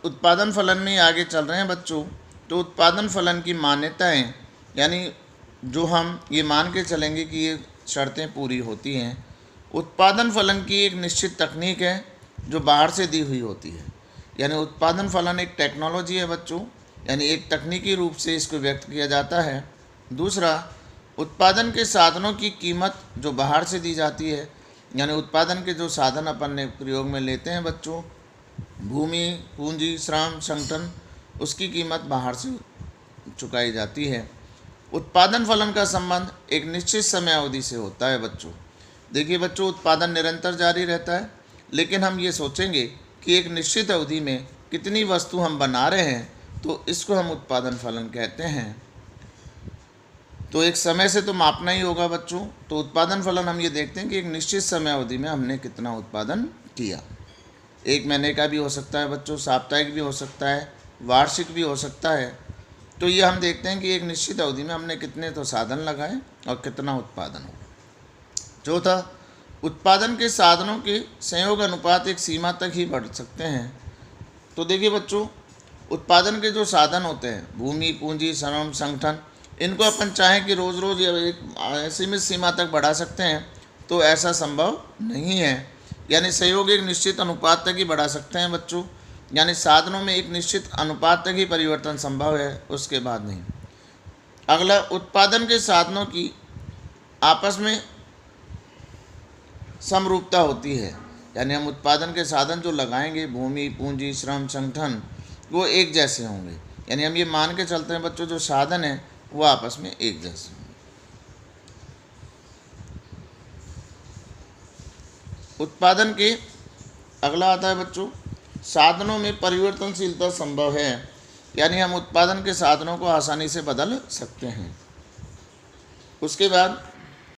उत्पादन फलन में आगे चल रहे हैं बच्चों, तो उत्पादन फलन की मान्यताएं, यानी जो हम ये मान के चलेंगे कि ये शर्तें पूरी होती हैं। उत्पादन फलन की एक निश्चित तकनीक है जो बाहर से दी हुई होती है, यानी उत्पादन फलन एक टेक्नोलॉजी है बच्चों, यानी एक तकनीकी रूप से इसको व्यक्त किया जाता है। दूसरा, उत्पादन के साधनों की कीमत जो बाहर से दी जाती है, यानी उत्पादन के जो साधन अपन ने प्रयोग में लेते हैं बच्चों, भूमि, पूंजी, श्रम, संगठन, उसकी कीमत बाहर से चुकाई जाती है। उत्पादन फलन का संबंध एक निश्चित समय अवधि से होता है बच्चों। देखिए बच्चों, उत्पादन निरंतर जारी रहता है, लेकिन हम ये सोचेंगे कि एक निश्चित अवधि में कितनी वस्तु हम बना रहे हैं, तो इसको हम उत्पादन फलन कहते हैं। तो एक समय से तो मापना ही होगा बच्चों, तो उत्पादन फलन हम ये देखते हैं कि एक निश्चित समय अवधि में हमने कितना उत्पादन किया। एक महीने का भी हो सकता है बच्चों, साप्ताहिक भी हो सकता है, वार्षिक भी हो सकता है। तो ये हम देखते हैं कि एक निश्चित अवधि में हमने कितने तो साधन लगाए और कितना उत्पादन हुआ। चौथा, उत्पादन के साधनों के संयोग अनुपात एक सीमा तक ही बढ़ सकते हैं। तो देखिए बच्चों, उत्पादन के जो साधन होते हैं, भूमि, पूंजी, श्रम, संगठन, इनको अपन चाहें कि रोज़ रोज़ या एक सीमित सीमा तक बढ़ा सकते हैं, तो ऐसा संभव नहीं है। यानी सहयोग एक निश्चित अनुपात तक ही बढ़ा सकते हैं बच्चों, यानी साधनों में एक निश्चित अनुपात तक ही परिवर्तन संभव है, उसके बाद नहीं। अगला, उत्पादन के साधनों की आपस में समरूपता होती है, यानी हम उत्पादन के साधन जो लगाएंगे, भूमि, पूंजी, श्रम, संगठन, वो एक जैसे होंगे। यानी हम ये मान के चलते हैं बच्चों, जो साधन है वो आपस में एक जैसे होंगे। उत्पादन के अगला आता है बच्चों, साधनों में परिवर्तनशीलता संभव है, यानी हम उत्पादन के साधनों को आसानी से बदल सकते हैं। उसके बाद